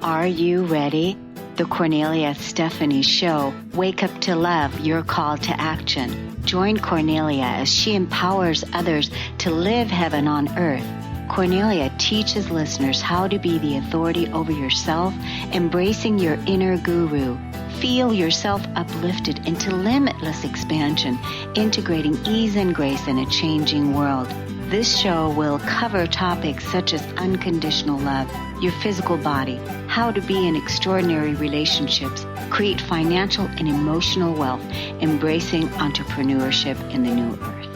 Are you ready? The Kornelia Stephanie Show. Wake up to love, your call to action. Join Kornelia as she empowers others to live heaven on earth. Kornelia teaches listeners how to be the authority over yourself, embracing your inner guru. Feel yourself uplifted into limitless expansion, integrating ease and grace in a changing world. This show will cover topics such as unconditional love, your physical body, how to be in extraordinary relationships, create financial and emotional wealth, embracing entrepreneurship in the new earth.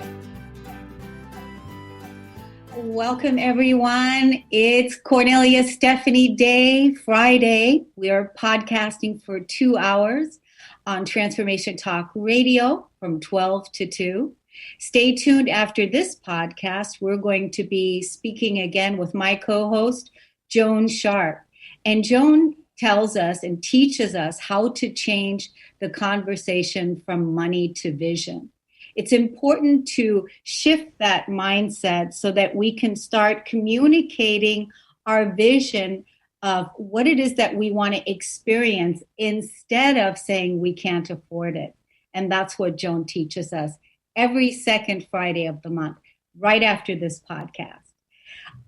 Welcome, everyone. It's Kornelia Stephanie Day, Friday. We are podcasting for 2 hours on Transformation Talk Radio from 12 to 2. Stay tuned after this podcast. We're going to be speaking again with my co-host, Joan Sharp. And Joan tells us and teaches us how to change the conversation from money to vision. It's important to shift that mindset so that we can start communicating our vision of what it is that we want to experience instead of saying we can't afford it. And that's what Joan teaches us every second Friday of the month, right after this podcast.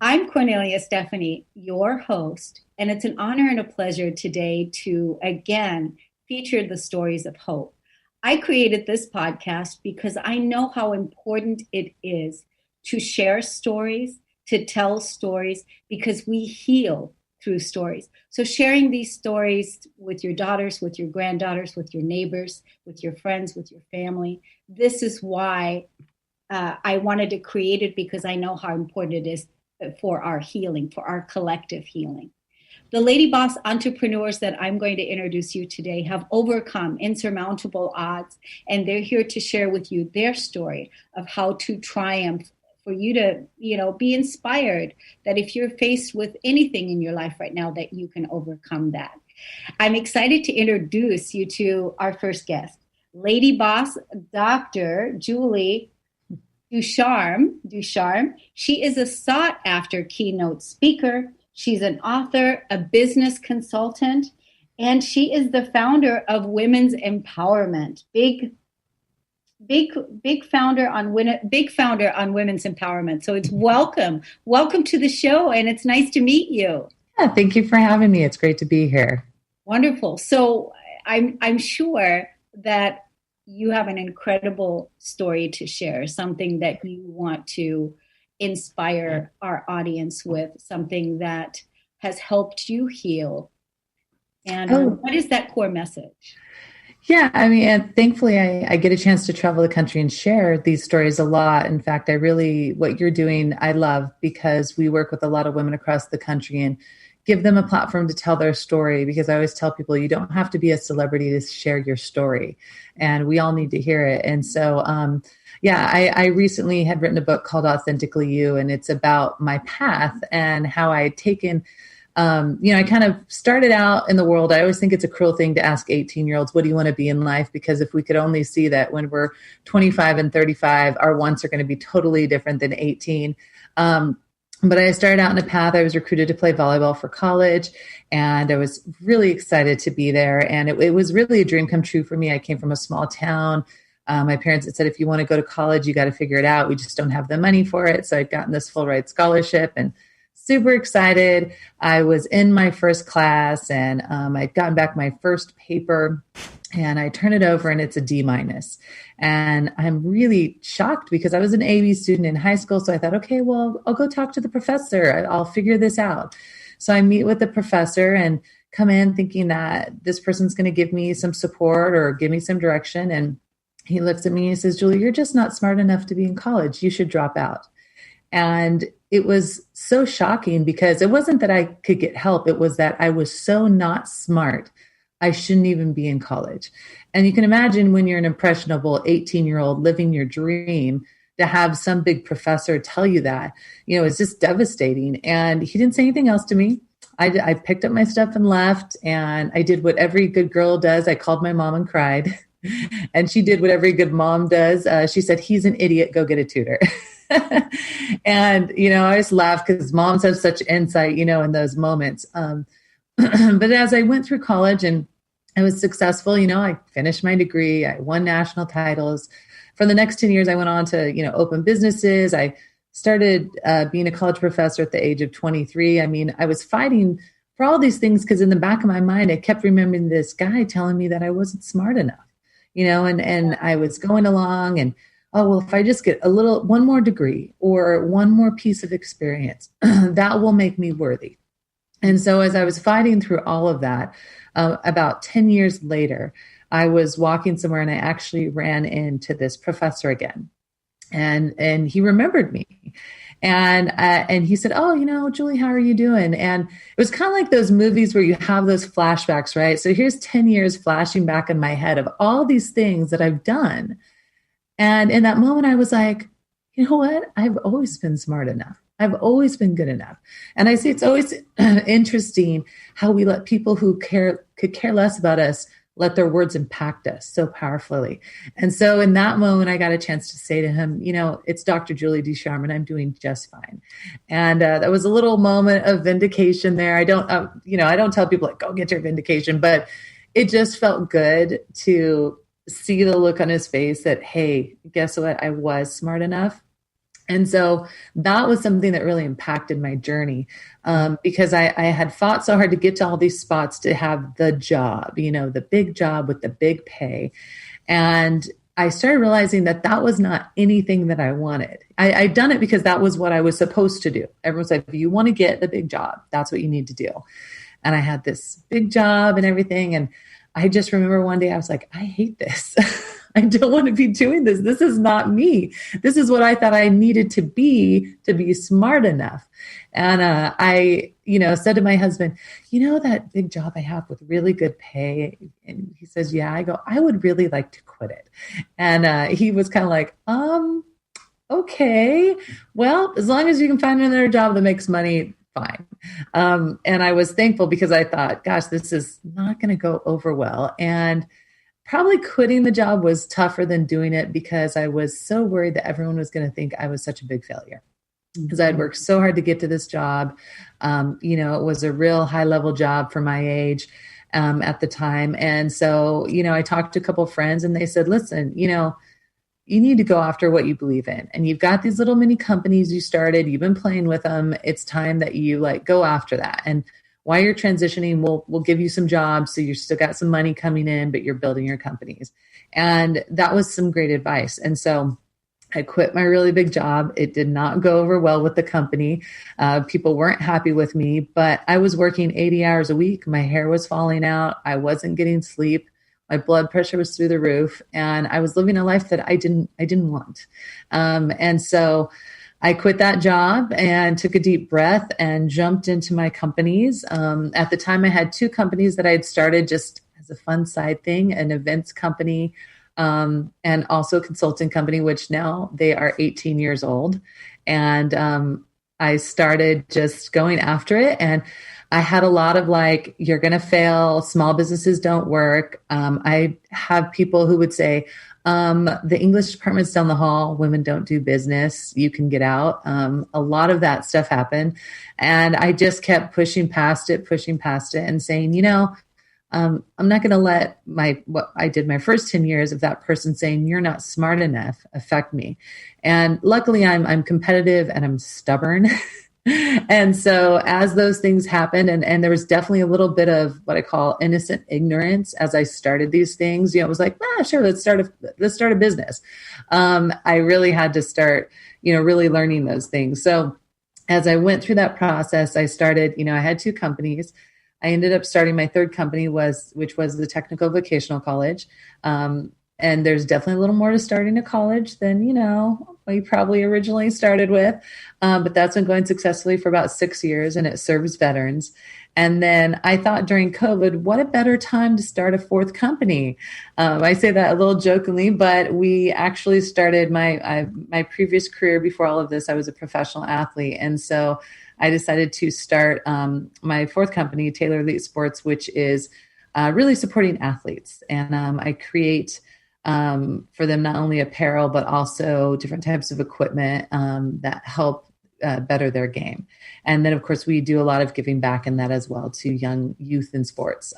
I'm Kornelia Stephanie, your host, and it's an honor and a pleasure today to, again, feature the stories of hope. I created this podcast because I know how important it is to share stories, to tell stories, because we heal through stories. So sharing these stories with your daughters, with your granddaughters, with your neighbors, with your friends, with your family, this is why I wanted to create it, because I know how important it is for our healing, for our collective healing. The Lady Boss entrepreneurs that I'm going to introduce you today have overcome insurmountable odds, and they're here to share with you their story of how to triumph, for you to, be inspired that if you're faced with anything in your life right now, that you can overcome that. I'm excited to introduce you to our first guest, Lady Boss, Dr. Julie Ducharme. She is a sought-after keynote speaker. She's an author, a business consultant, and she is the founder of Women's Empowerment. Big founder on Women's Empowerment. So it's welcome to the show, and it's nice to meet you. Yeah, thank you for having me. It's great to be here. Wonderful. So I'm sure that you have an incredible story to share, something that you want to inspire our audience with, something that has helped you heal. And what is that core message? Yeah, and thankfully I get a chance to travel the country and share these stories a lot. In fact, what you're doing, I love, because we work with a lot of women across the country and give them a platform to tell their story, because I always tell people you don't have to be a celebrity to share your story, and we all need to hear it. And so, I recently had written a book called Authentically You, and it's about my path and how I had taken, I kind of started out in the world. I always think it's a cruel thing to ask 18-year-olds, what do you want to be in life? Because if we could only see that when we're 25 and 35, our wants are going to be totally different than 18. But I started out in a path. I was recruited to play volleyball for college, and I was really excited to be there. And it was really a dream come true for me. I came from a small town. My parents had said, if you want to go to college, you got to figure it out. We just don't have the money for it. So I'd gotten this full ride scholarship and super excited. I was in my first class, and I'd gotten back my first paper, and I turn it over and it's a D-. And I'm really shocked because I was an AB student in high school. So I thought, okay, well, I'll go talk to the professor. I'll figure this out. So I meet with the professor and come in thinking that this person's going to give me some support or give me some direction. And he looks at me and he says, Julie, you're just not smart enough to be in college. You should drop out. And it was so shocking because it wasn't that I could get help. It was that I was so not smart. I shouldn't even be in college. And you can imagine when you're an impressionable 18-year-old living your dream, to have some big professor tell you that, it's just devastating. And he didn't say anything else to me. I picked up my stuff and left, and I did what every good girl does. I called my mom and cried. And she did what every good mom does. She said, he's an idiot, go get a tutor. And, I just laugh because moms have such insight, in those moments. But as I went through college and I was successful, I finished my degree, I won national titles. For the next 10 years, I went on to, open businesses. I started being a college professor at the age of 23. I mean, I was fighting for all these things because in the back of my mind, I kept remembering this guy telling me that I wasn't smart enough, and I was going along and, oh, well, if I just get one more degree or one more piece of experience, that will make me worthy. And so as I was fighting through all of that, about 10 years later, I was walking somewhere and I actually ran into this professor again. And he remembered me. And he said, oh, Julie, how are you doing? And it was kind of like those movies where you have those flashbacks, right? So here's 10 years flashing back in my head of all these things that I've done. And in that moment, I was like, you know what? I've always been smart enough. I've always been good enough. And I see it's always interesting how we let people who could care less about us let their words impact us so powerfully. And so in that moment, I got a chance to say to him, it's Dr. Julie Ducharme, I'm doing just fine. And that was a little moment of vindication there. I don't tell people like, go get your vindication, but it just felt good to see the look on his face that, hey, guess what? I was smart enough. And so that was something that really impacted my journey because I had fought so hard to get to all these spots to have the job, the big job with the big pay. And I started realizing that was not anything that I wanted. I'd done it because that was what I was supposed to do. Everyone's like, if you want to get the big job, that's what you need to do. And I had this big job and everything. And I just remember one day I was like, I hate this. I don't want to be doing this. This is not me. This is what I thought I needed to be smart enough. And I, said to my husband, that big job I have with really good pay. And he says, yeah. I go, I would really like to quit it. And he was kind of like, okay, well, as long as you can find another job that makes money, fine. And I was thankful because I thought, gosh, this is not going to go over well. And probably quitting the job was tougher than doing it because I was so worried that everyone was going to think I was such a big failure because I'd worked so hard to get to this job. It was a real high level job for my age at the time. And so, I talked to a couple of friends and they said, listen, you need to go after what you believe in. And you've got these little mini companies you started, you've been playing with them. It's time that you go after that. And while you're transitioning, we'll give you some jobs. So you've still got some money coming in, but you're building your companies. And that was some great advice. And so I quit my really big job. It did not go over well with the company. People weren't happy with me, but I was working 80 hours a week. My hair was falling out. I wasn't getting sleep. My blood pressure was through the roof, and I was living a life that I didn't want. And so I quit that job and took a deep breath and jumped into my companies. At the time, I had 2 companies that I had started just as a fun side thing, an events company and also a consulting company, which now they are 18 years old. And I started just going after it. And I had a lot of you're going to fail. Small businesses don't work. I have people who would say, the English department's down the hall. Women don't do business. You can get out. A lot of that stuff happened. And I just kept pushing past it and saying, I'm not going to let what I did my first 10 years of that person saying, you're not smart enough affect me. And luckily I'm competitive and I'm stubborn. And so as those things happened, and there was definitely a little bit of what I call innocent ignorance as I started these things, it was like, sure, let's start a business. I really had to start, really learning those things. So as I went through that process, I started, I had 2 companies. I ended up starting my 3rd company which was the technical vocational college. And there's definitely a little more to starting a college than, we probably originally started with. But that's been going successfully for about 6 years, and it serves veterans. And then I thought during COVID, what a better time to start a 4th company. I say that a little jokingly, but we actually started my previous career before all of this. I was a professional athlete. And so I decided to start my 4th company, Taylor Elite Sports, which is really supporting athletes. And I create for them not only apparel, but also different types of equipment that help better their game. And then, of course, we do a lot of giving back in that as well to young youth in sports.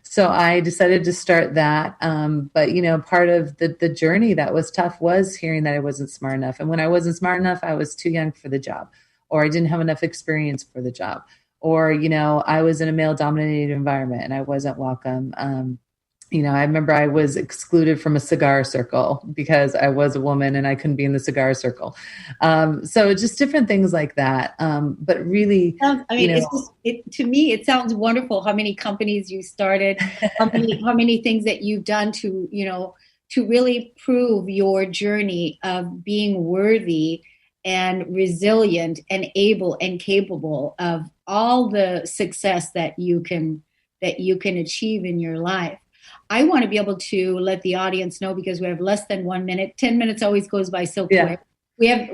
So I decided to start that. But, part of the journey that was tough was hearing that I wasn't smart enough. And when I wasn't smart enough, I was too young for the job, or I didn't have enough experience for the job, or, I was in a male dominated environment and I wasn't welcome. I remember I was excluded from a cigar circle because I was a woman and I couldn't be in the cigar circle. So just different things like that. But really, to me, it sounds wonderful how many companies you started, how many things that you've done to really prove your journey of being worthy and resilient and able and capable of all the success that you can achieve in your life. I want to be able to let the audience know, because we have less than 1 minute. 10 minutes always goes by so quick. We have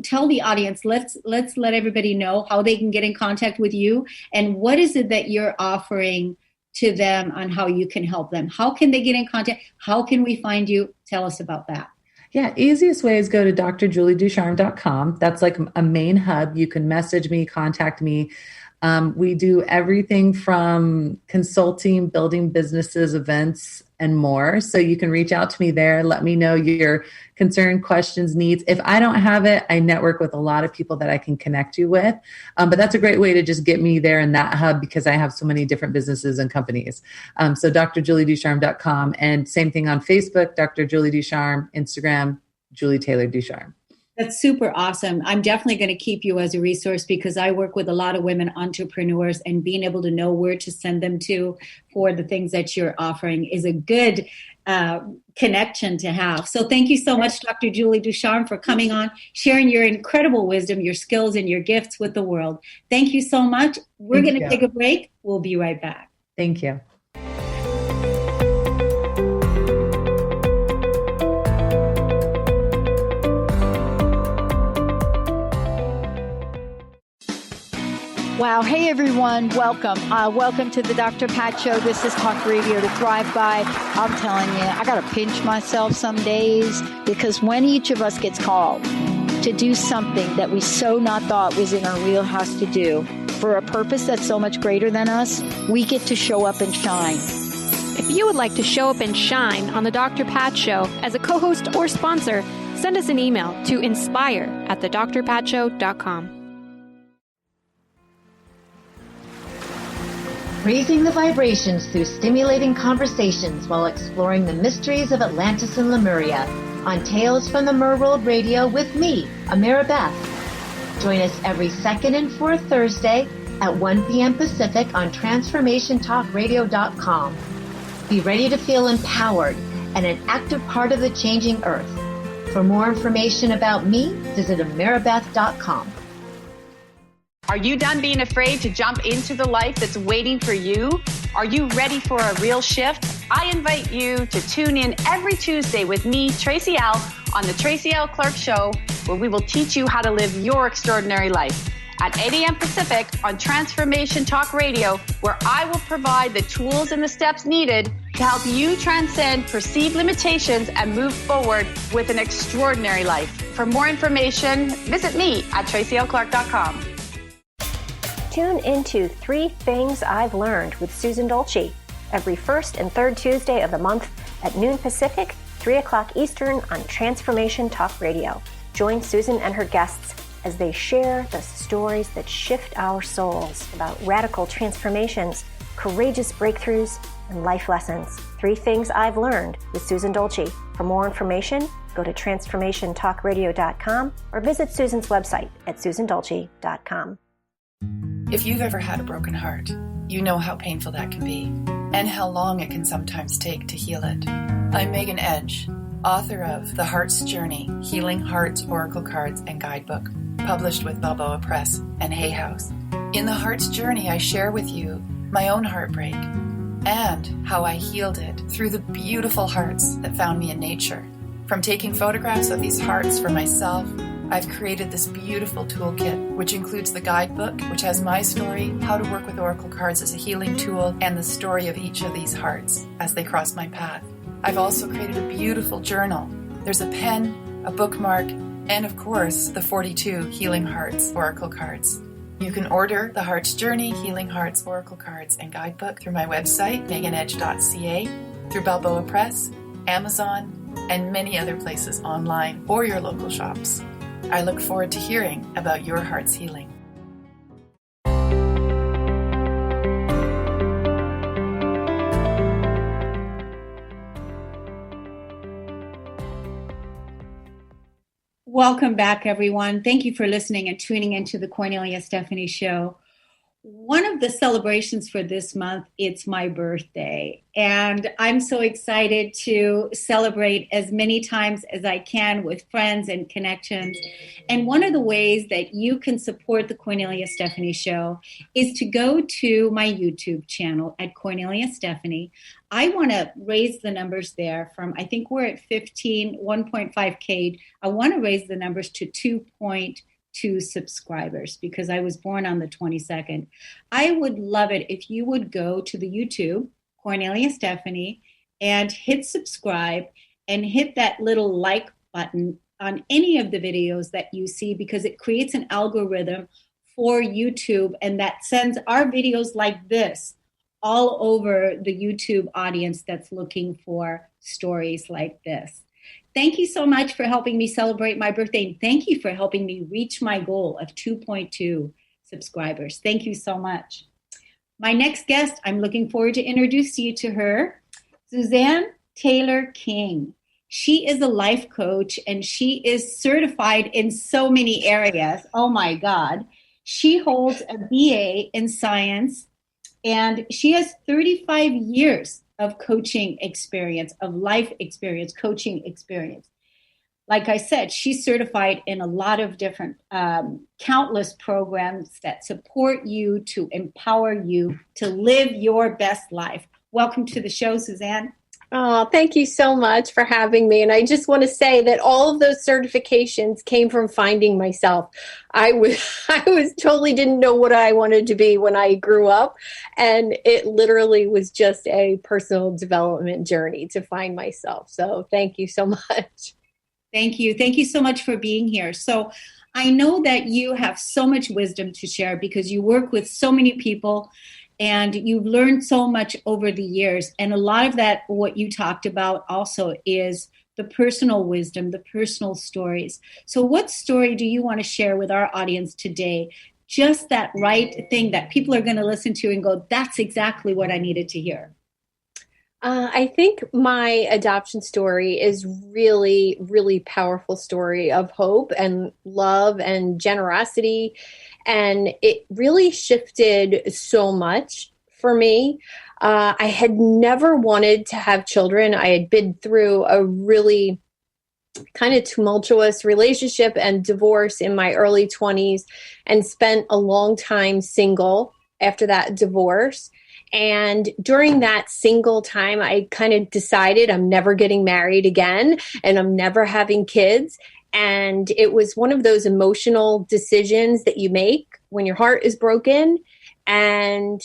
tell the audience, let's let everybody know how they can get in contact with you, and what is it that you're offering to them on how you can help them. How can they get in contact? How can we find you? Tell us about that. Yeah, easiest way is go to drjulieducharme.com. That's like a main hub. You can message me, contact me. We do everything from consulting, building businesses, events, and more. So you can reach out to me there. Let me know your concern, questions, needs. If I don't have it, I network with a lot of people that I can connect you with. But that's a great way to just get me there in that hub, because I have so many different businesses and companies. So drjulieducharme.com, and same thing on Facebook, Dr. Julie Ducharme, Instagram, Julie Taylor Ducharme. That's super awesome. I'm definitely going to keep you as a resource, because I work with a lot of women entrepreneurs, and being able to know where to send them to for the things that you're offering is a good connection to have. So thank you so much, Dr. Julie Ducharme, for coming on, sharing your incredible wisdom, your skills, and your gifts with the world. Thank you so much. We're going to take a break. We'll be right back. Thank you. Wow. Hey, everyone. Welcome. Welcome to the Dr. Pat Show. This is Talk Radio to Thrive By. I'm telling you, I got to pinch myself some days, because when each of us gets called to do something that we so not thought was in our wheelhouse to do for a purpose that's so much greater than us, we get to show up and shine. If you would like to show up and shine on the Dr. Pat Show as a co-host or sponsor, send us an email to inspire@thedrpatshow.com. Raising the vibrations through stimulating conversations while exploring the mysteries of Atlantis and Lemuria on Tales from the Merworld Radio with me, Amira Beth. Join us every second and fourth Thursday at 1 p.m. Pacific on TransformationTalkRadio.com. Be ready to feel empowered and an active part of the changing earth. For more information about me, visit amirabeth.com. Are you done being afraid to jump into the life that's waiting for you? Are you ready for a real shift? I invite you to tune in every Tuesday with me, Tracy L., on the Tracy L. Clark Show, where we will teach you how to live your extraordinary life. At 8 a.m. Pacific on Transformation Talk Radio, where I will provide the tools and the steps needed to help you transcend perceived limitations and move forward with an extraordinary life. For more information, visit me at tracylclark.com. Tune into 3 Things I've Learned with Susan Dolce every first and third Tuesday of the month at noon Pacific, 3 o'clock Eastern on Transformation Talk Radio. Join Susan and her guests as they share the stories that shift our souls about radical transformations, courageous breakthroughs, and life lessons. 3 Things I've Learned with Susan Dolce. For more information, go to transformationtalkradio.com or visit Susan's website at susandolce.com. If you've ever had a broken heart, you know how painful that can be and how long it can sometimes take to heal it. I'm Megan Edge, author of The Heart's Journey, Healing Hearts Oracle Cards and Guidebook, published with Balboa Press and Hay House. In The Heart's Journey, I share with you my own heartbreak and how I healed it through the beautiful hearts that found me in nature. From taking photographs of these hearts for myself, I've created this beautiful toolkit, which includes the guidebook, which has my story, how to work with oracle cards as a healing tool, and the story of each of these hearts as they cross my path. I've also created a beautiful journal. There's a pen, a bookmark, and of course, the 42 Healing Hearts Oracle cards. You can order the Heart's Journey Healing Hearts Oracle cards and guidebook through my website, meganedge.ca, through Balboa Press, Amazon, and many other places online or your local shops. I look forward to hearing about your heart's healing. Welcome back, everyone. Thank you for listening and tuning into the Kornelia Stephanie Show. One of the celebrations for this month, it's my birthday. And I'm so excited to celebrate as many times as I can with friends and connections. And one of the ways that you can support the Kornelia Stephanie Show is to go to my YouTube channel at Kornelia Stephanie. I want to raise the numbers there from, I think we're at 1.5K. I want to raise the numbers to 2.2 subscribers because I was born on the 22nd. I would love it if you would go to the YouTube, Kornelia Stephanie, and hit subscribe and hit that little like button on any of the videos that you see, because it creates an algorithm for YouTube and that sends our videos like this all over the YouTube audience that's looking for stories like this. Thank you so much for helping me celebrate my birthday. And thank you for helping me reach my goal of 2.2 subscribers. Thank you so much. My next guest, I'm looking forward to introduce you to her, Suzanne Taylor King. She is a life coach and she is certified in so many areas. Oh my God. She holds a BA in science and she has 35 years of coaching experience, of life experience, coaching experience. Like I said, she's certified in a lot of different, countless programs that support you to empower you to live your best life. Welcome to the show, Suzanne. Oh, thank you so much for having me. And I just want to say that all of those certifications came from finding myself. I was totally didn't know what I wanted to be when I grew up. And it literally was just a personal development journey to find myself. So thank you so much. Thank you. Thank you so much for being here. So I know that you have so much wisdom to share because you work with so many people and you've learned so much over the years. And a lot of that, what you talked about also is the personal wisdom, the personal stories. So what story do you want to share with our audience today? Just that right thing that people are going to listen to and go, that's exactly what I needed to hear. I think my adoption story is really, really powerful story of hope and love and generosity. And it really shifted so much for me. I had never wanted to have children. I had been through a really kind of tumultuous relationship and divorce in my early 20s and spent a long time single after that divorce. And during that single time, I kind of decided I'm never getting married again and I'm never having kids. And it was one of those emotional decisions that you make when your heart is broken. And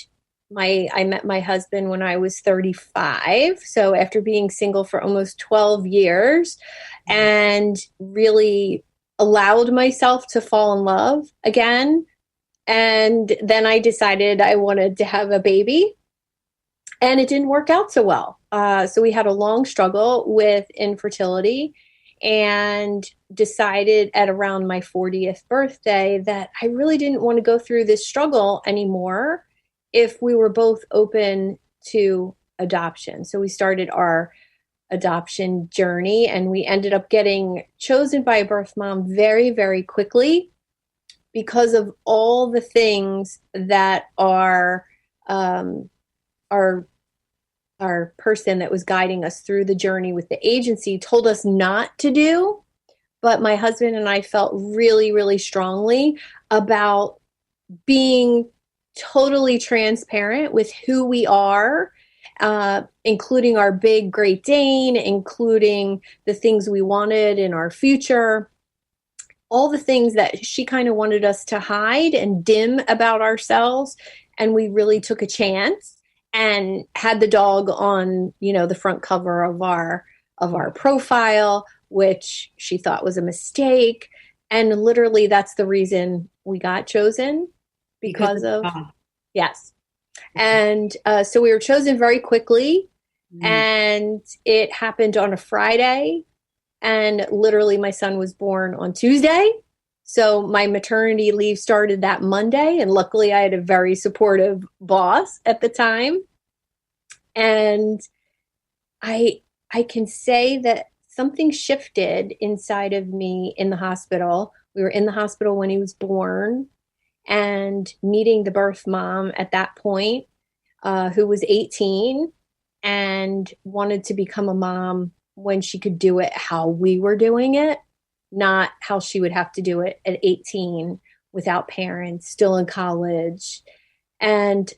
I met my husband when I was 35. So after being single for almost 12 years and really allowed myself to fall in love again. And then I decided I wanted to have a baby, and it didn't work out so well. So we had a long struggle with infertility and decided at around my 40th birthday that I really didn't want to go through this struggle anymore if we were both open to adoption. So we started our adoption journey, and we ended up getting chosen by a birth mom very, very quickly, because of all the things that our person that was guiding us through the journey with the agency told us not to do. But my husband and I felt really, really strongly about being totally transparent with who we are, including our big Great Dane, including the things we wanted in our future. All the things that she kind of wanted us to hide and dim about ourselves. And we really took a chance and had the dog on, the front cover of our profile. which she thought was a mistake. And literally that's the reason we got chosen because of, yes. And so we were chosen very quickly, and it happened on a Friday, and literally my son was born on Tuesday. So my maternity leave started that Monday, and luckily I had a very supportive boss at the time. And I can say that something shifted inside of me in the hospital. We were in the hospital when he was born, and meeting the birth mom at that point, who was 18 and wanted to become a mom when she could do it how we were doing it, not how she would have to do it at 18 without parents, still in college. And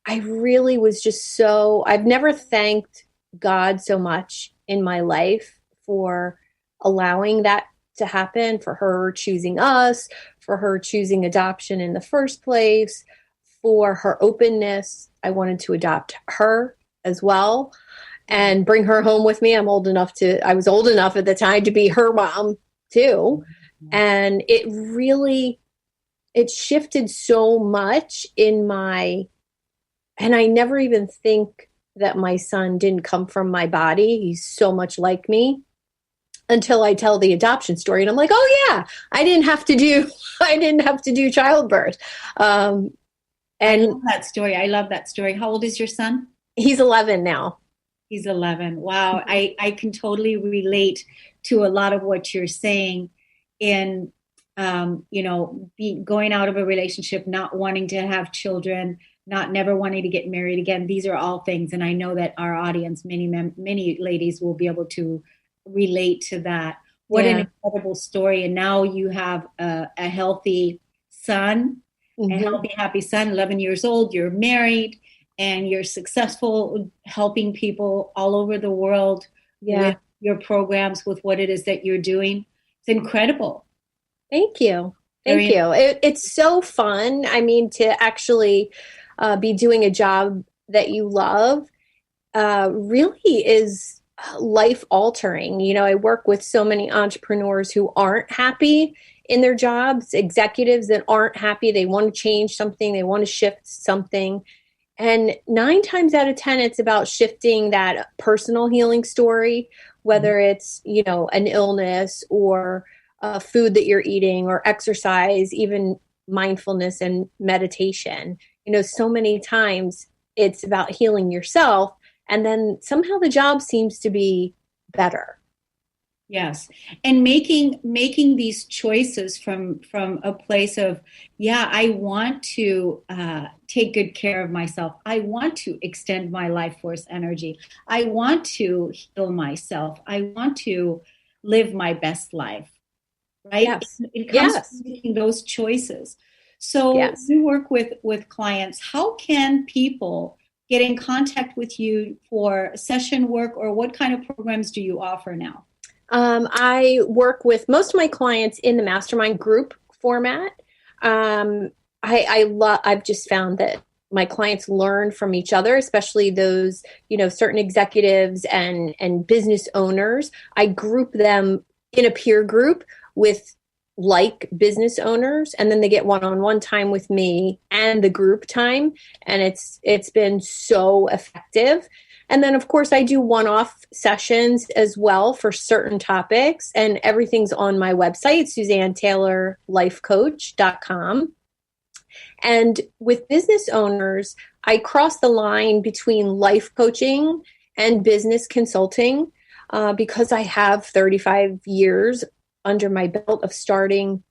I really was just I've never thanked God so much in my life for allowing that to happen, for her choosing us, for her choosing adoption in the first place, for her openness. I wanted to adopt her as well and bring her home with me. I was old enough at the time to be her mom too. And it shifted so much and I never even think that my son didn't come from my body. He's so much like me until I tell the adoption story. And I'm like, oh yeah, I didn't have to do childbirth. And I love that story. I love that story. How old is your son? He's 11 now. He's 11. Wow. I can totally relate to a lot of what you're saying in, going out of a relationship, not wanting to have children, never wanting to get married again. These are all things. And I know that our audience, many ladies will be able to relate to that. What an incredible story. And now you have a healthy son, a healthy, happy son, 11 years old. You're married and you're successful helping people all over the world with your programs, with what it is that you're doing. It's incredible. Thank you. It's so fun. I mean, to actually be doing a job that you love really is life altering. I work with so many entrepreneurs who aren't happy in their jobs, executives that aren't happy. They want to change something. They want to shift something. And 9 times out of 10, it's about shifting that personal healing story, whether it's, an illness or food that you're eating or exercise, even mindfulness and meditation. So many times it's about healing yourself, and then somehow the job seems to be better. Yes. And making these choices from a place of, I want to take good care of myself. I want to extend my life force energy. I want to heal myself. I want to live my best life. Right? Yes. It comes from making those choices. So you work with clients. How can people get in contact with you for session work, or what kind of programs do you offer now? I work with most of my clients in the mastermind group format. I've just found that my clients learn from each other, especially those, certain executives and business owners. I group them in a peer group with like business owners, and then they get one-on-one time with me and the group time. And it's been so effective. And then, of course, I do one-off sessions as well for certain topics, and everything's on my website, SuzanneTaylorLifeCoach.com. And with business owners, I cross the line between life coaching and business consulting because I have 35 years under my belt of starting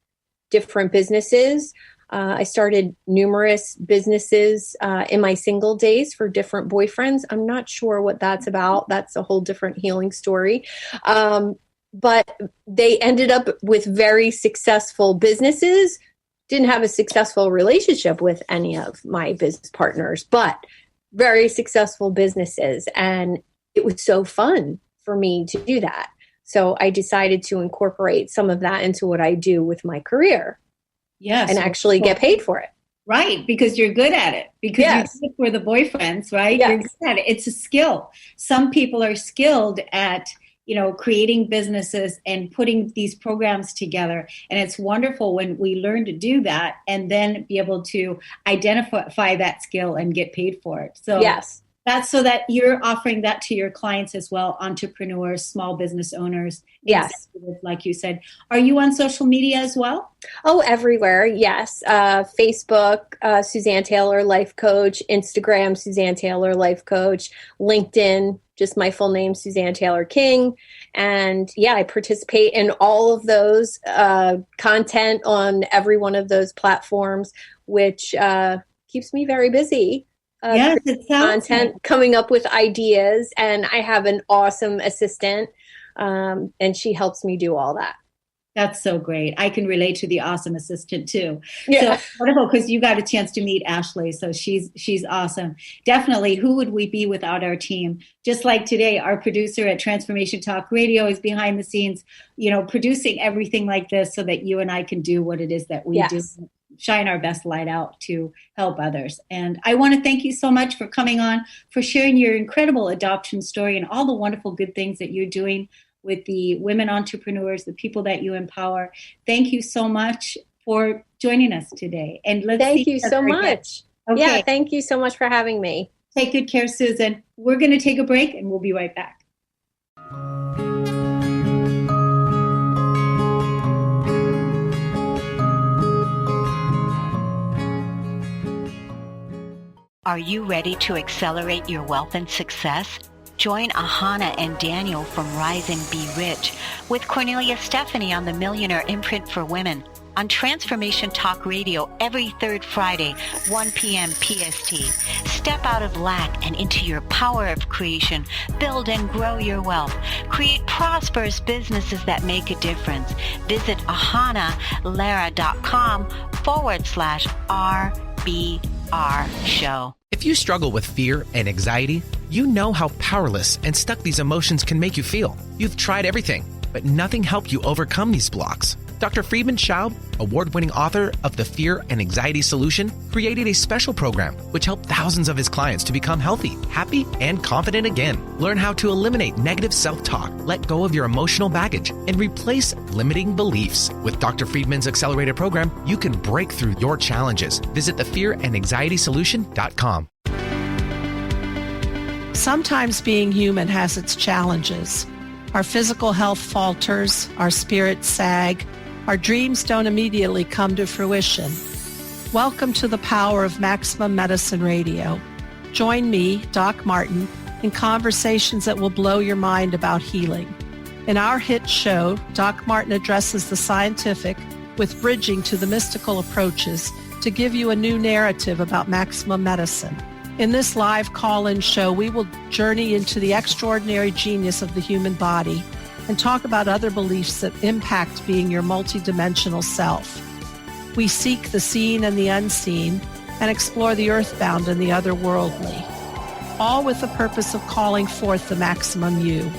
different businesses. I started numerous businesses in my single days for different boyfriends. I'm not sure what that's about. That's a whole different healing story. But they ended up with very successful businesses. Didn't have a successful relationship with any of my business partners, but very successful businesses. And it was so fun for me to do that. So I decided to incorporate some of that into what I do with my career. Yes. And actually get paid for it. Right. Because you're good at it. Because you do it for the boyfriends, right? Yes. You're good at it. It's a skill. Some people are skilled at, creating businesses and putting these programs together. And it's wonderful when we learn to do that and then be able to identify that skill and get paid for it. So yes. That's so that you're offering that to your clients as well, entrepreneurs, small business owners, yes, like you said. Are you on social media as well? Oh, everywhere, yes. Facebook, Suzanne Taylor Life Coach, Instagram, Suzanne Taylor Life Coach, LinkedIn, just my full name, Suzanne Taylor King. And yeah, I participate in all of those content on every one of those platforms, which keeps me very busy. Yes, it sounds content, like. Coming up with ideas, and I have an awesome assistant, and she helps me do all that. That's so great. I can relate to the awesome assistant too. Yeah. So wonderful, because you got a chance to meet Ashley. So she's awesome. Definitely. Who would we be without our team? Just like today, our producer at Transformation Talk Radio is behind the scenes, producing everything like this so that you and I can do what it is that we do. Shine our best light out to help others. And I want to thank you so much for coming on, for sharing your incredible adoption story and all the wonderful good things that you're doing with the women entrepreneurs, the people that you empower. Thank you so much for joining us today. And thank you so much. Okay. Yeah, thank you so much for having me. Take good care, Susan. We're going to take a break and we'll be right back. Are you ready to accelerate your wealth and success? Join Ahana and Daniel from Rise and Be Rich with Kornelia Stephanie on the Millionaire Imprint for Women on Transformation Talk Radio every third Friday, 1 p.m. PST. Step out of lack and into your power of creation. Build and grow your wealth. Create prosperous businesses that make a difference. Visit ahanalara.com/RBR show. If you struggle with fear and anxiety, you know how powerless and stuck these emotions can make you feel. You've tried everything, but nothing helped you overcome these blocks. Dr. Friedman Schaub, award-winning author of The Fear and Anxiety Solution, created a special program which helped thousands of his clients to become healthy, happy, and confident again. Learn how to eliminate negative self-talk, let go of your emotional baggage, and replace limiting beliefs. With Dr. Friedman's accelerated program, you can break through your challenges. Visit thefearandanxietysolution.com. Sometimes being human has its challenges. Our physical health falters, our spirits sag, our dreams don't immediately come to fruition. Welcome to the power of Maximum Medicine Radio. Join me, Doc Martin, in conversations that will blow your mind about healing. In our hit show, Doc Martin addresses the scientific with bridging to the mystical approaches to give you a new narrative about maximum medicine. In this live call-in show, we will journey into the extraordinary genius of the human body and talk about other beliefs that impact being your multidimensional self. We seek the seen and the unseen and explore the earthbound and the otherworldly, all with the purpose of calling forth the maximum you.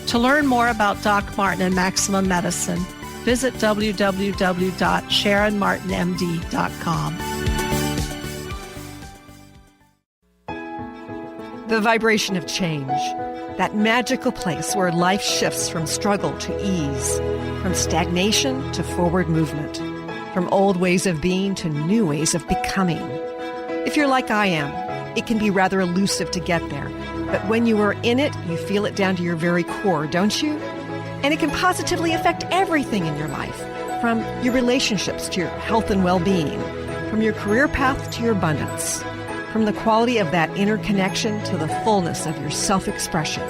To learn more about Doc Martin and Maximum Medicine, visit www.sharonmartinmd.com. The vibration of change, that magical place where life shifts from struggle to ease, from stagnation to forward movement, from old ways of being to new ways of becoming. If you're like I am, it can be rather elusive to get there, but when you are in it, you feel it down to your very core, don't you? And it can positively affect everything in your life, from your relationships to your health and well-being, from your career path to your abundance, from the quality of that inner connection to the fullness of your self-expression.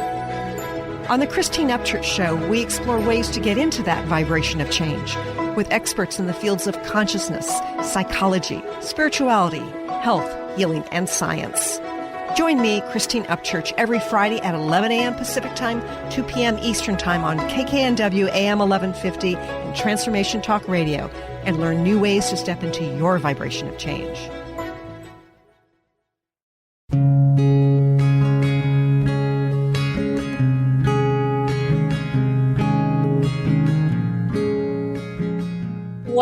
On the Christine Upchurch Show, we explore ways to get into that vibration of change with experts in the fields of consciousness, psychology, spirituality, health, healing, and science. Join me, Christine Upchurch, every Friday at 11 a.m. Pacific Time, 2 p.m. Eastern Time on KKNW AM 1150 and Transformation Talk Radio, and learn new ways to step into your vibration of change.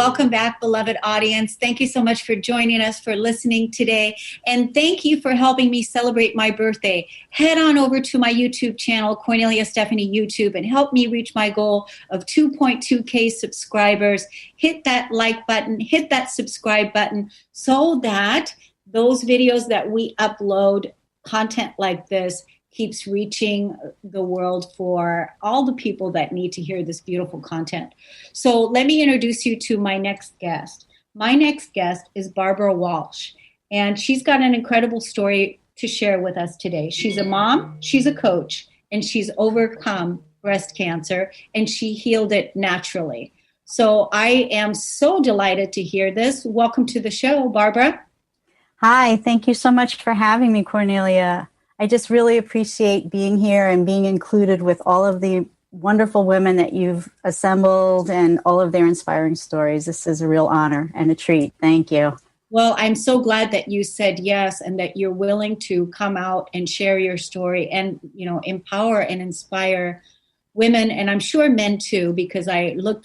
welcome back, beloved audience. Thank you so much for joining us, for listening today. And thank you for helping me celebrate my birthday. Head on over to my YouTube channel, Kornelia Stephanie YouTube, and help me reach my goal of 2.2K subscribers. Hit that like button, hit that subscribe button, so that those videos that we upload, content like this, keeps reaching the world for all the people that need to hear this beautiful content. So let me introduce you to my next guest. My next guest is Barbara Walsh, and she's got an incredible story to share with us today. She's a mom, she's a coach, and she's overcome breast cancer, and she healed it naturally. So I am so delighted to hear this. Welcome to the show, Barbara. Hi, thank you so much for having me, Kornelia. I just really appreciate being here and being included with all of the wonderful women that you've assembled and all of their inspiring stories. This is a real honor and a treat. Thank you. Well, I'm so glad that you said yes and that you're willing to come out and share your story and, empower and inspire women, and I'm sure men too, because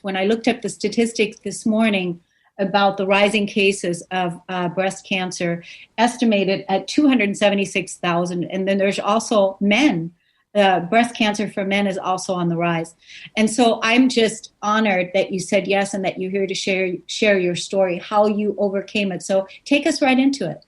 when I looked up the statistics this morning about the rising cases of breast cancer, estimated at 276,000. And then there's also men. Breast cancer for men is also on the rise. And so I'm just honored that you said yes and that you're here to share your story, how you overcame it. So take us right into it.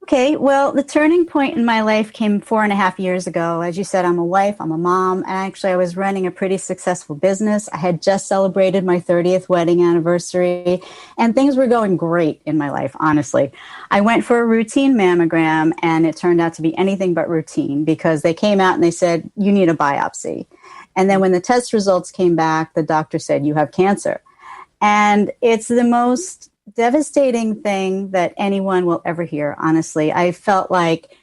Okay, well, the turning point in my life came 4.5 years ago. As you said, I'm a wife, I'm a mom, and actually I was running a pretty successful business. I had just celebrated my 30th wedding anniversary, and things were going great in my life, honestly. I went for a routine mammogram, and it turned out to be anything but routine because they came out and they said, you need a biopsy. And then when the test results came back, the doctor said, you have cancer. And it's the most devastating thing that anyone will ever hear, honestly. I felt like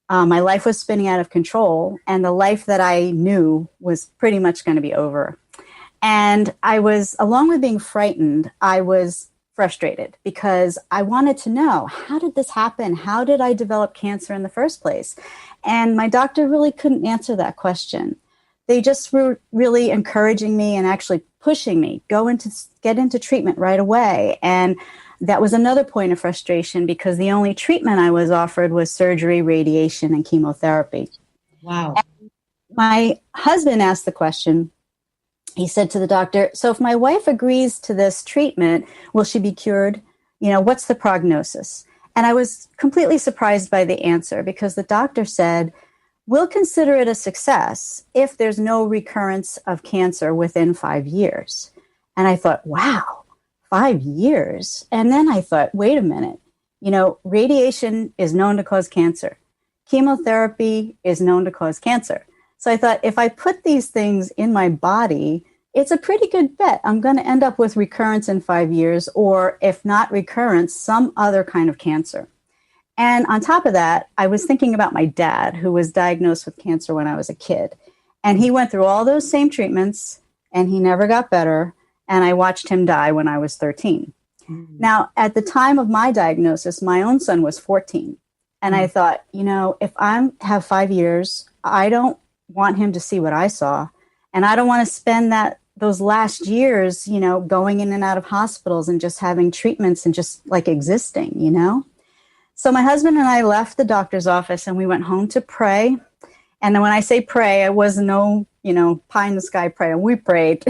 my life was spinning out of control, and the life that I knew was pretty much going to be over. And I was, along with being frightened, I was frustrated because I wanted to know, how did this happen? How did I develop cancer in the first place? And my doctor really couldn't answer that question. They just were really encouraging me and actually pushing me, get into treatment right away. And that was another point of frustration because the only treatment I was offered was surgery, radiation, and chemotherapy. Wow. And my husband asked the question. He said to the doctor, so if my wife agrees to this treatment, will she be cured? What's the prognosis? And I was completely surprised by the answer because the doctor said, we'll consider it a success if there's no recurrence of cancer within 5 years. And I thought, wow, 5 years? And then I thought, wait a minute, radiation is known to cause cancer. Chemotherapy is known to cause cancer. So I thought, if I put these things in my body, it's a pretty good bet I'm going to end up with recurrence in 5 years, or if not recurrence, some other kind of cancer. And on top of that, I was thinking about my dad, who was diagnosed with cancer when I was a kid. And he went through all those same treatments, and he never got better. And I watched him die when I was 13. Mm-hmm. Now, at the time of my diagnosis, my own son was 14. And I thought, if I have 5 years, I don't want him to see what I saw. And I don't want to spend those last years, going in and out of hospitals and just having treatments and just like existing, So my husband and I left the doctor's office and we went home to pray. And then when I say pray, it was no, pie in the sky prayer. We prayed.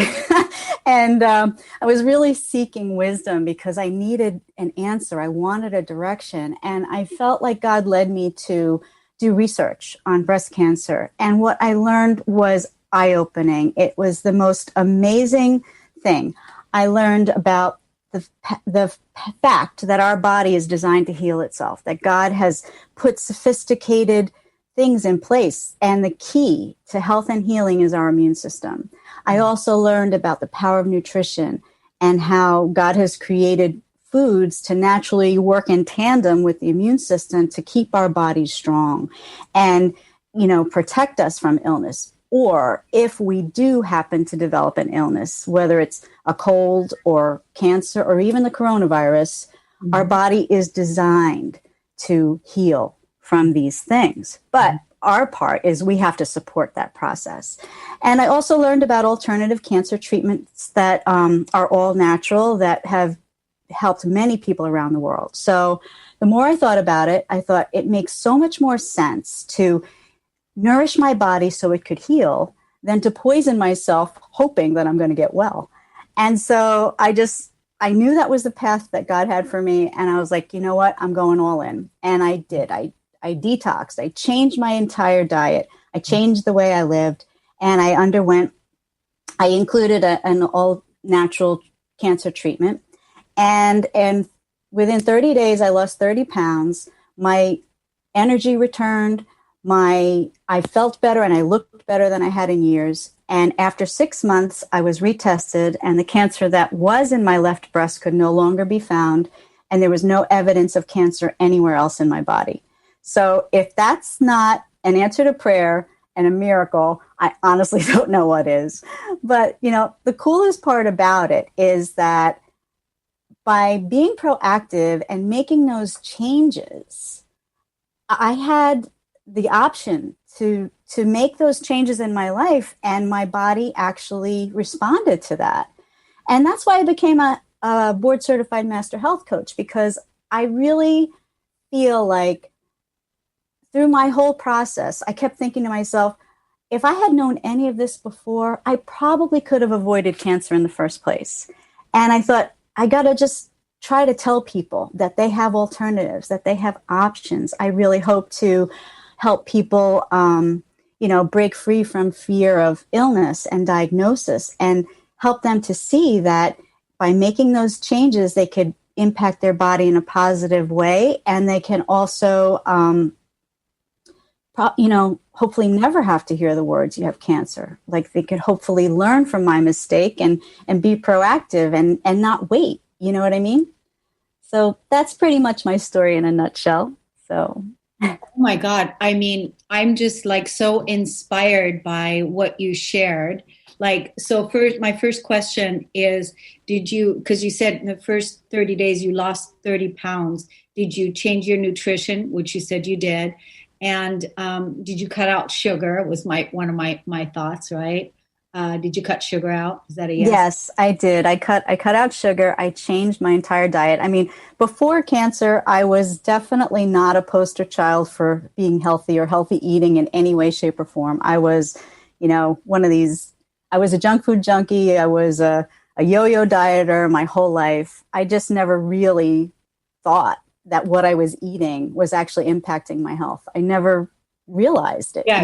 And I was really seeking wisdom because I needed an answer. I wanted a direction. And I felt like God led me to do research on breast cancer. And what I learned was eye-opening. It was the most amazing thing. I learned about the fact that our body is designed to heal itself, that God has put sophisticated things in place, and the key to health and healing is our immune system. I also learned about the power of nutrition and how God has created foods to naturally work in tandem with the immune system to keep our bodies strong and, protect us from illness. Or if we do happen to develop an illness, whether it's a cold or cancer or even the coronavirus, our body is designed to heal from these things. But our part is we have to support that process. And I also learned about alternative cancer treatments that are all natural, that have helped many people around the world. So the more I thought about it, I thought it makes so much more sense to nourish my body so it could heal than to poison myself hoping that I'm going to get well. And so I knew that was the path that God had for me. And I was like, you know what? I'm going all in. And I did. I detoxed. I changed my entire diet. I changed the way I lived. And I included an all natural cancer treatment. And within 30 days, I lost 30 pounds. My energy returned. I felt better and I looked better than I had in years. And after 6 months, I was retested, and the cancer that was in my left breast could no longer be found. And there was no evidence of cancer anywhere else in my body. So if that's not an answer to prayer and a miracle, I honestly don't know what is. But, the coolest part about it is that by being proactive and making those changes, I had the option to make those changes in my life, and my body actually responded to that. And that's why I became a board certified master health coach, because I really feel like through my whole process, I kept thinking to myself, if I had known any of this before, I probably could have avoided cancer in the first place. And I thought, I got to just try to tell people that they have alternatives, that they have options. I really hope to help people, break free from fear of illness and diagnosis, and help them to see that by making those changes, they could impact their body in a positive way. And they can also, hopefully never have to hear the words, you have cancer. Like, they could hopefully learn from my mistake and be proactive and not wait. You know what I mean? So that's pretty much my story in a nutshell. So. Oh my God. I mean, I'm just so inspired by what you shared. My first question is, because you said in the first 30 days you lost 30 pounds, did you change your nutrition, which you said you did? And did you cut out sugar? Was one of my thoughts, right? Did you cut sugar out? Is that a yes? Yes, I did. I cut out sugar. I changed my entire diet. I mean, before cancer, I was definitely not a poster child for being healthy or healthy eating in any way, shape, or form. I was, one of these. I was a junk food junkie. I was a yo-yo dieter my whole life. I just never really thought that what I was eating was actually impacting my health. I never realized it. Yeah,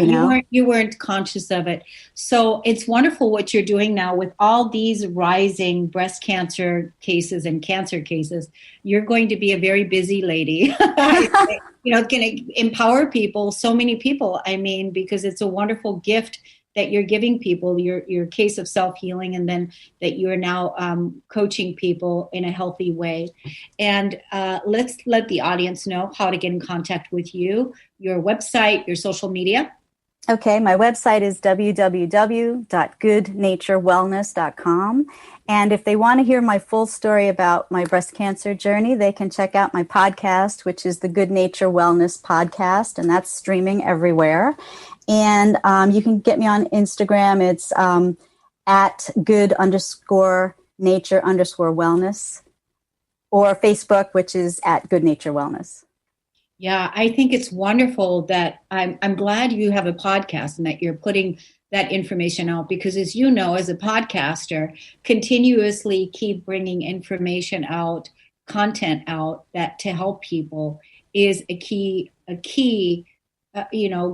you weren't conscious of it. So it's wonderful what you're doing now with all these rising breast cancer cases and cancer cases. You're going to be a very busy lady. Going to empower people, so many people. I mean, because it's a wonderful gift that you're giving people, your case of self-healing, and then that you're now coaching people in a healthy way. And let's let the audience know how to get in contact with you, your website, your social media. Okay, my website is www.goodnaturewellness.com. And if they want to hear my full story about my breast cancer journey, they can check out my podcast, which is the Good Nature Wellness Podcast, and that's streaming everywhere. And you can get me on Instagram. It's at good_nature_wellness, or Facebook, which is at Good Nature Wellness. Yeah, I think it's wonderful that I'm glad you have a podcast and that you're putting that information out, because as you know, as a podcaster, continuously keep bringing information out, content out that to help people is a key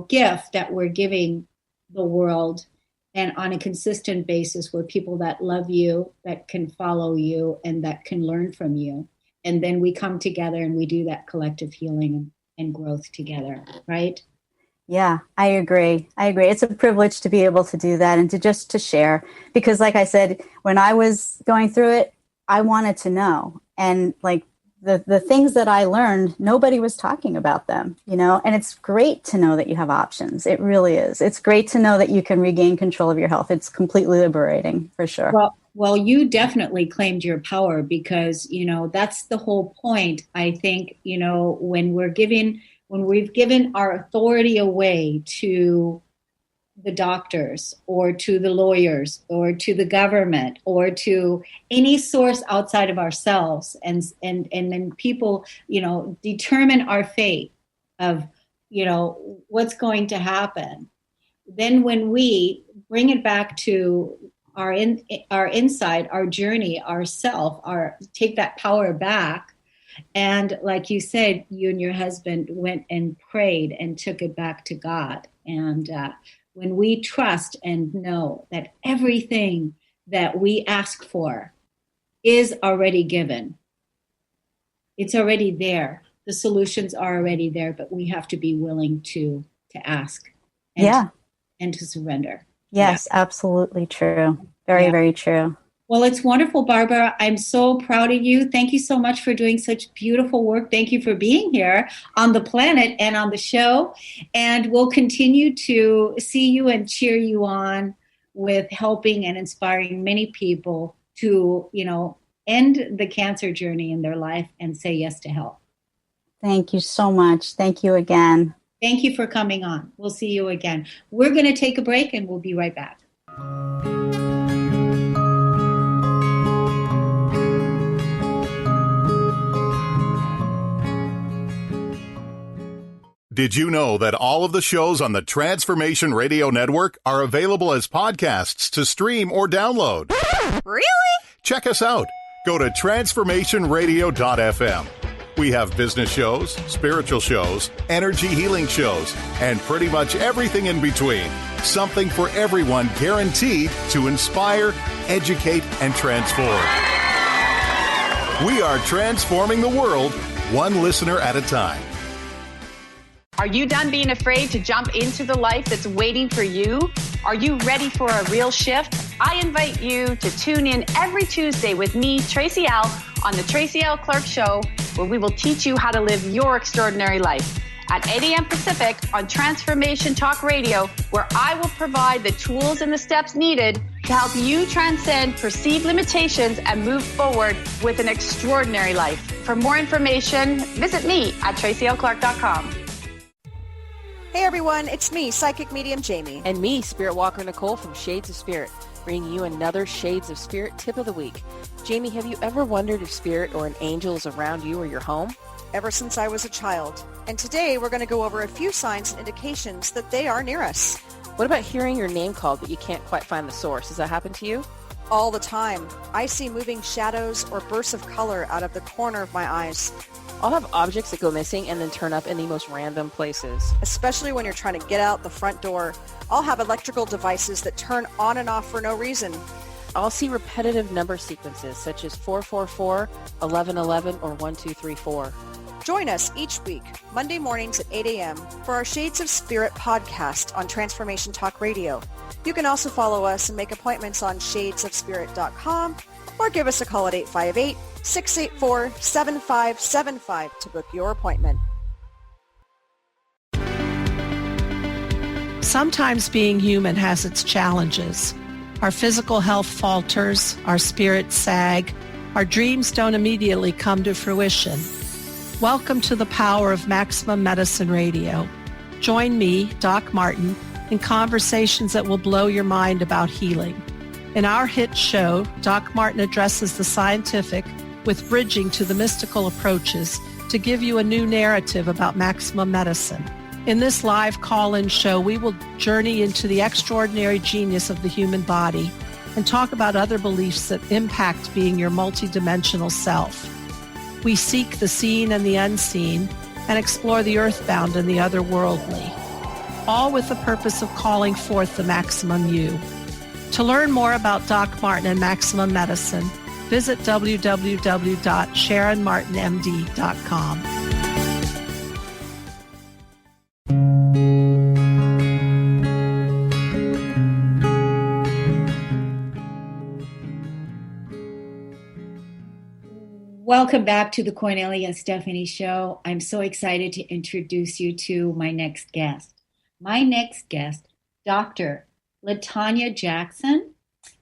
gift that we're giving the world, and on a consistent basis, with people that love you, that can follow you, and that can learn from you. And then we come together and we do that collective healing and growth together, right? Yeah, I agree. It's a privilege to be able to do that and to share, because like I said, when I was going through it, I wanted to know. And the things that I learned, nobody was talking about them, and it's great to know that you have options. It really is. It's great to know that you can regain control of your health. It's completely liberating, for sure. Well, you definitely claimed your when we're when we've given our authority away to the doctors or to the lawyers or to the government or to any source outside of ourselves, and then people, determine our fate of, what's going to happen. Then when we bring it back to our inside, our journey, ourself, take that power back. And like you said, you and your husband went and prayed and took it back to God. And when we trust and know that everything that we ask for is already given, it's already there. The solutions are already there, but we have to be willing to ask and to surrender. Yes, absolutely true. Very, very true. Well, it's wonderful, Barbara. I'm so proud of you. Thank you so much for doing such beautiful work. Thank you for being here on the planet and on the show. And we'll continue to see you and cheer you on with helping and inspiring many people to, end the cancer journey in their life and say yes to help. Thank you so much. Thank you again. Thank you for coming on. We'll see you again. We're going to take a break and we'll be right back. Did you know that all of the shows on the Transformation Radio Network are available as podcasts to stream or download? Really? Check us out. Go to transformationradio.fm. We have business shows, spiritual shows, energy healing shows, and pretty much everything in between. Something for everyone, guaranteed to inspire, educate, and transform. We are transforming the world, one listener at a time. Are you done being afraid to jump into the life that's waiting for you? Are you ready for a real shift? I invite you to tune in every Tuesday with me, Tracy L., on the Tracy L. Clark Show, where we will teach you how to live your extraordinary life. At 8 a.m. Pacific on Transformation Talk Radio, where I will provide the tools and the steps needed to help you transcend perceived limitations and move forward with an extraordinary life. For more information, visit me at tracylclark.com. Hey everyone, it's me, Psychic Medium Jamie. And me, Spirit Walker Nicole from Shades of Spirit, bringing you another Shades of Spirit tip of the week. Jamie, have you ever wondered if spirit or an angel is around you or your home? Ever since I was a child. And today we're going to go over a few signs and indications that they are near us. What about hearing your name called but you can't quite find the source? Does that happen to you? All the time. I see moving shadows or bursts of color out of the corner of my eyes. I'll have objects that go missing and then turn up in the most random places. Especially when you're trying to get out the front door. I'll have electrical devices that turn on and off for no reason. I'll see repetitive number sequences such as 444, 1111, or 1234. Join us each week, Monday mornings at 8 a.m. for our Shades of Spirit podcast on Transformation Talk Radio. You can also follow us and make appointments on shadesofspirit.com or give us a call at 858-684-7575 to book your appointment. Sometimes being human has its challenges. Our physical health falters, our spirits sag, our dreams don't immediately come to fruition. Welcome to the power of Maximum Medicine Radio. Join me, Doc Martin, in conversations that will blow your mind about healing. In our hit show, Doc Martin addresses the scientific with bridging to the mystical approaches to give you a new narrative about maximum medicine. In this live call-in show, we will journey into the extraordinary genius of the human body and talk about other beliefs that impact being your multidimensional self. We seek the seen and the unseen and explore the earthbound and the otherworldly, all with the purpose of calling forth the maximum you. To learn more about Doc Martin and Maximum Medicine, visit www.sharonmartinmd.com. Welcome back to the Kornelia and Stephanie Show. I'm so excited to introduce you to my next guest. My next guest, Dr. LaTanya Jackson,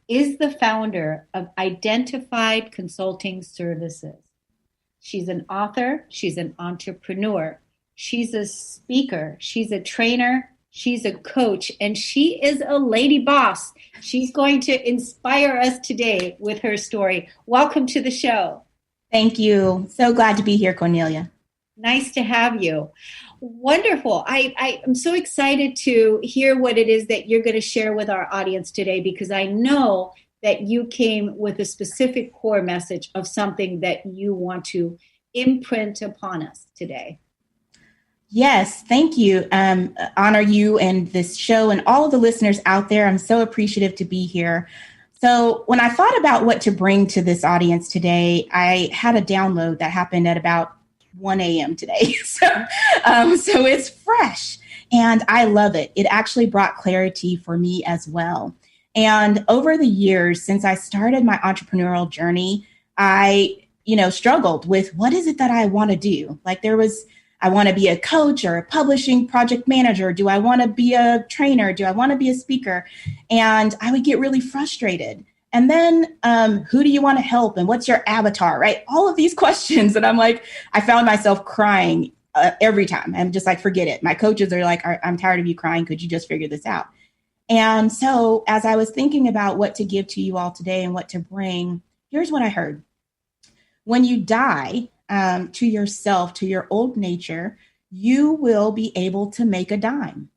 is the founder of Identified Consulting Services. She's an author, she's an entrepreneur, She's a speaker. She's a trainer. She's a coach, and she is a lady boss. She's going to inspire us today with her story. Welcome to the show. Thank you. So glad to be here, Kornelia. Nice to have you. Wonderful. I'm so excited to hear what it is that you're going to share with our audience today, because I know that you came with a specific core message of something that you want to imprint upon us today. Yes, thank you. Honor you and this show and all of the listeners out there. I'm so appreciative to be here. So when I thought about what to bring to this audience today, I had a download that happened at about 1 a.m. today. So it's fresh and I love it. It actually brought clarity for me as well. And over the years, since I started my entrepreneurial journey, I, struggled with what is it that I want to do? Like I want to be a coach or a publishing project manager. Do I want to be a trainer? Do I want to be a speaker? And I would get really frustrated. And then who do you want to help? And what's your avatar, right? All of these questions. And I'm like, I found myself crying every time. I'm just like, forget it. My coaches are like, I'm tired of you crying. Could you just figure this out? And so as I was thinking about what to give to you all today and what to bring, here's what I heard. When you die, to yourself, to your old nature, you will be able to make a dime.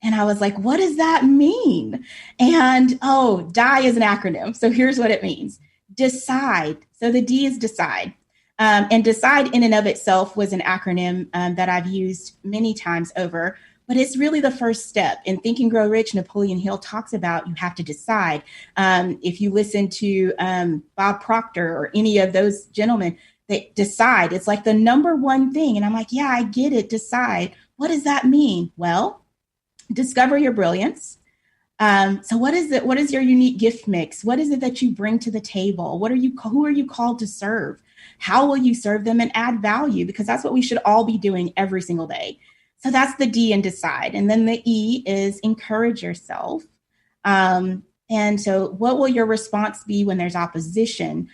And I was like, what does that mean? And DIE is an acronym. So here's what it means. Decide. So the D is decide. And decide in and of itself was an acronym that I've used many times over, but it's really the first step. In Think and Grow Rich, Napoleon Hill talks about you have to decide. If you listen to Bob Proctor or any of those gentlemen, they decide. It's like the number one thing. And I'm like, yeah, I get it. Decide. What does that mean? Well, discover your brilliance. So what is it? What is your unique gift mix? What is it that you bring to the table? Who are you called to serve? How will you serve them and add value? Because that's what we should all be doing every single day. So that's the D in decide. And then the E is encourage yourself. And so what will your response be when there's opposition?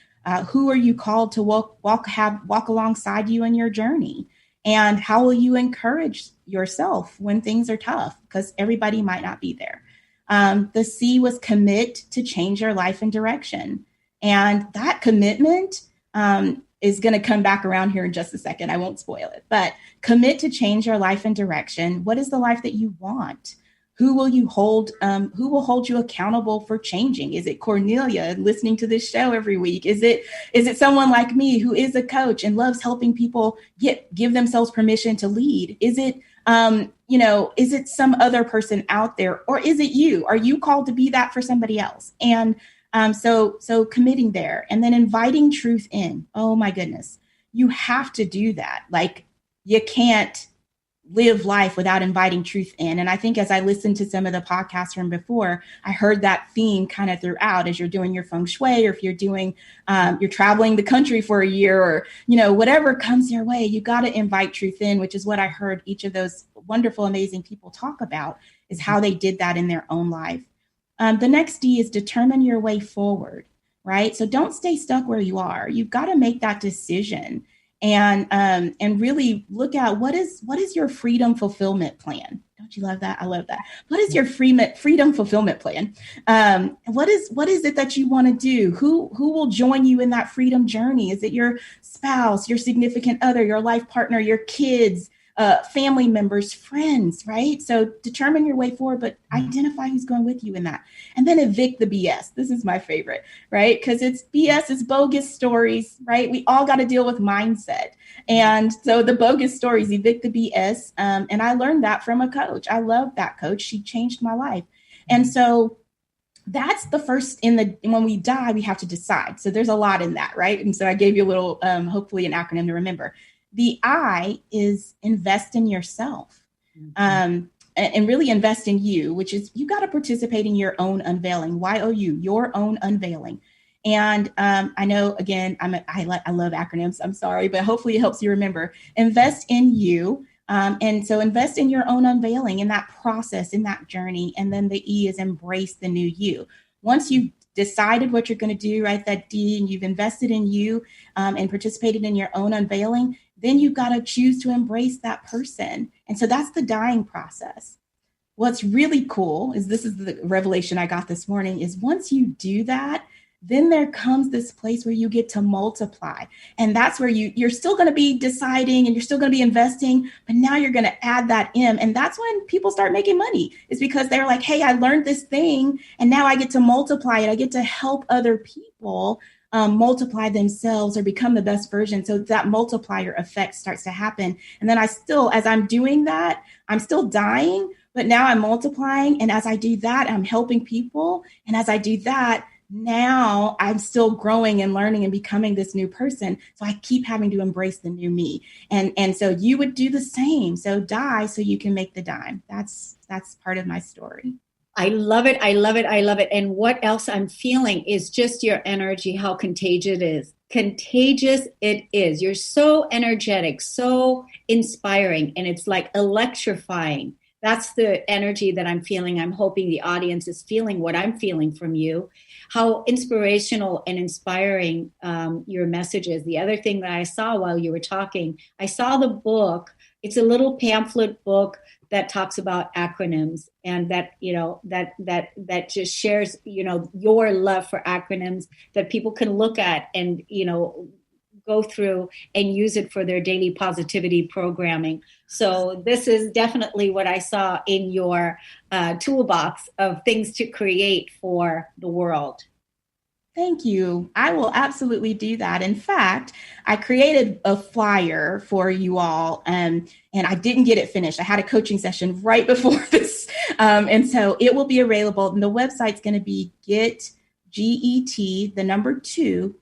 Who are you called to walk alongside you in your journey? And how will you encourage yourself when things are tough? Because everybody might not be there. The C was commit to change your life and direction. And that commitment is going to come back around here in just a second. I won't spoil it, but commit to change your life and direction. What is the life that you want? Who will you hold? Who will hold you accountable for changing? Is it Kornelia listening to this show every week? Is it someone like me who is a coach and loves helping people give themselves permission to lead? Is it is it some other person out there, or is it you? Are you called to be that for somebody else? And so committing there, and then inviting truth in. Oh my goodness, you have to do that. Like you can't live life without inviting truth in. And I think as I listened to some of the podcasts from before, I heard that theme kind of throughout as you're doing your feng shui, or if you're doing, you're traveling the country for a year, or, whatever comes your way, you got to invite truth in, which is what I heard each of those wonderful, amazing people talk about, is how they did that in their own life. The next D is determine your way forward, right? So don't stay stuck where you are. You've got to make that decision. And really look at what is your freedom fulfillment plan. Don't you love that? I love that. What is your freedom fulfillment plan? What is it that you want to do? Who will join you in that freedom journey? Is it your spouse, your significant other, your life partner, your kids, family members, friends, right? So determine your way forward, but identify who's going with you in that. And then evict the BS. This is my favorite, right? Because it's BS, it's bogus stories, right? We all got to deal with mindset. And so the bogus stories, evict the BS. And I learned that from a coach. I love that coach. She changed my life. And so that's the first when we die, we have to decide. So there's a lot in that, right? And so I gave you a little, hopefully an acronym to remember. The I is invest in yourself, and really invest in you, which is you got to participate in your own unveiling. YOU, your own unveiling. And I know, again, I love acronyms. I'm sorry, but hopefully it helps you remember. Invest in you. And so invest in your own unveiling, in that process, in that journey. And then the E is embrace the new you. Once you've decided what you're going to do, right, that D, and you've invested in you and participated in your own unveiling, then you've got to choose to embrace that person. And so that's the dying process. What's really cool is, this is the revelation I got this morning, is once you do that, then there comes this place where you get to multiply. And that's where you're still going to be deciding and you're still going to be investing, but now you're going to add that in. And that's when people start making money, is because they're like, hey, I learned this thing and now I get to multiply it. I get to help other people multiply themselves or become the best version. So that multiplier effect starts to happen. And then as I'm doing that, I'm still dying, but now I'm multiplying. And as I do that, I'm helping people. And as I do that, now I'm still growing and learning and becoming this new person. So I keep having to embrace the new me. And so you would do the same. So die so you can make the dime. That's part of my story. I love it. I love it. I love it. And what else I'm feeling is just your energy, how contagious it is. Contagious it is. You're so energetic, so inspiring, and it's like electrifying. That's the energy that I'm feeling. I'm hoping the audience is feeling what I'm feeling from you. How inspirational and inspiring your message is. The other thing that I saw while you were talking, I saw the book. It's a little pamphlet book that talks about acronyms, and that, that just shares, your love for acronyms that people can look at and, go through and use it for their daily positivity programming. So this is definitely what I saw in your toolbox of things to create for the world. Thank you. I will absolutely do that. In fact, I created a flyer for you all, and I didn't get it finished. I had a coaching session right before this. And so it will be available. And the website's going to be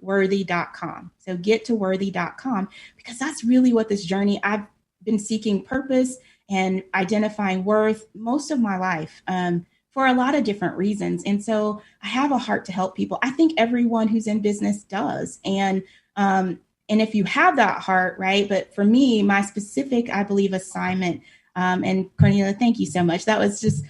worthy.com. So gettoworthy.com, because that's really what this journey, I've been seeking purpose and identifying worth most of my life. For a lot of different reasons. And so I have a heart to help people. I think everyone who's in business does. And if you have that heart, right? But for me, my specific, I believe, assignment, and Kornelia, thank you so much. That was just,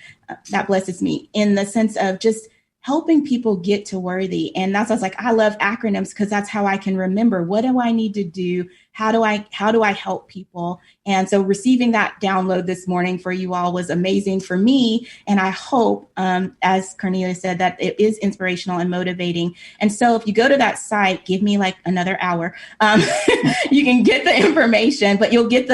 that blesses me in the sense of just helping people get to worthy. And that's why I was like, I love acronyms, because that's how I can remember, what do I need to do? How do I help people? And so receiving that download this morning for you all was amazing for me. And I hope, as Kornelia said, that it is inspirational and motivating. And so if you go to that site, give me like another hour, you can get the information, but you'll get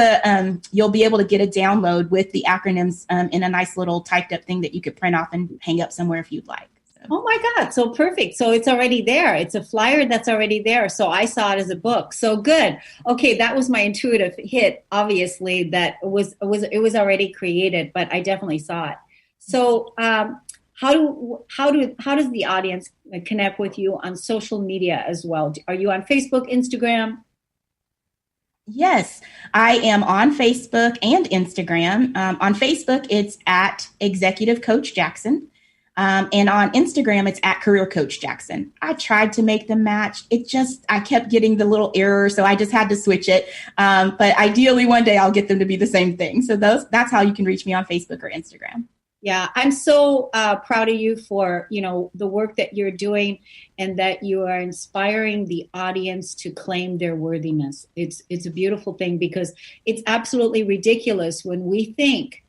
you'll be able to get a download with the acronyms in a nice little typed up thing that you could print off and hang up somewhere if you'd like. Oh my God. So perfect. So it's already there. It's a flyer that's already there. So I saw it as a book. So good. Okay. That was my intuitive hit. Obviously that it was already created, but I definitely saw it. So, how does the audience connect with you on social media as well? Are you on Facebook, Instagram? Yes, I am on Facebook and Instagram. On Facebook, it's at Executive Coach Jackson. And on Instagram, it's at Career Coach Jackson. I tried to make them match. I kept getting the little error, so I just had to switch it. But ideally, one day I'll get them to be the same thing. So that's how you can reach me on Facebook or Instagram. Yeah, I'm so proud of you for, the work that you're doing, and that you are inspiring the audience to claim their worthiness. It's a beautiful thing, because it's absolutely ridiculous when we think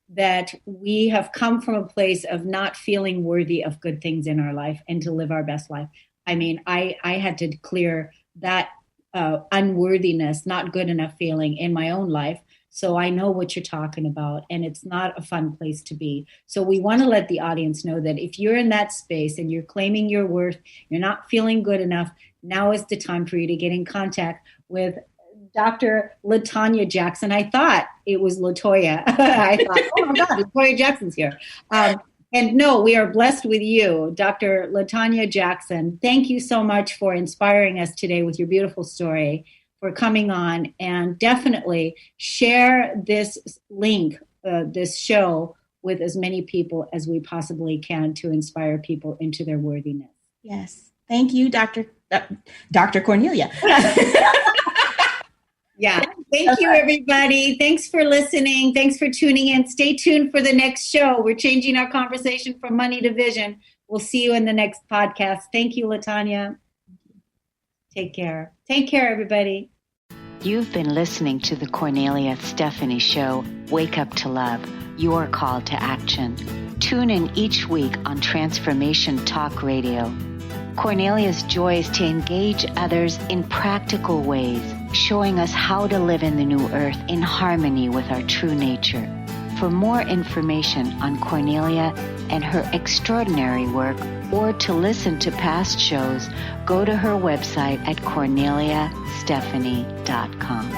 that we have come from a place of not feeling worthy of good things in our life and to live our best life. I mean, I had to clear that unworthiness, not good enough feeling in my own life. So I know what you're talking about, and it's not a fun place to be. So we want to let the audience know that if you're in that space and you're claiming your worth, you're not feeling good enough, now is the time for you to get in contact with Dr. LaTanya Jackson. I thought it was LaToya. I thought, oh my God, LaToya Jackson's here. And no, we are blessed with you, Dr. LaTanya Jackson. Thank you so much for inspiring us today with your beautiful story, for coming on, and definitely share this link, this show, with as many people as we possibly can to inspire people into their worthiness. Yes. Thank you, Dr. Kornelia. Yeah. Thank you, everybody. Thanks for listening. Thanks for tuning in. Stay tuned for the next show. We're changing our conversation from money to vision. We'll see you in the next podcast. Thank you, LaTanya. Take care. Take care, everybody. You've been listening to the Kornelia Stephanie Show, Wake Up to Love, your call to action. Tune in each week on Transformation Talk Radio. Kornelia's joy is to engage others in practical ways, showing us how to live in the new earth in harmony with our true nature. For more information on Kornelia and her extraordinary work, or to listen to past shows, go to her website at korneliastephanie.com.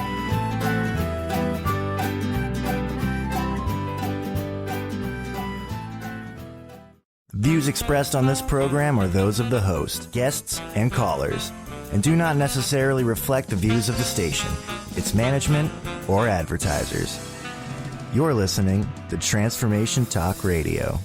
Views expressed on this program are those of the host, guests, and callers, and do not necessarily reflect the views of the station, its management, or advertisers. You're listening to Transformation Talk Radio.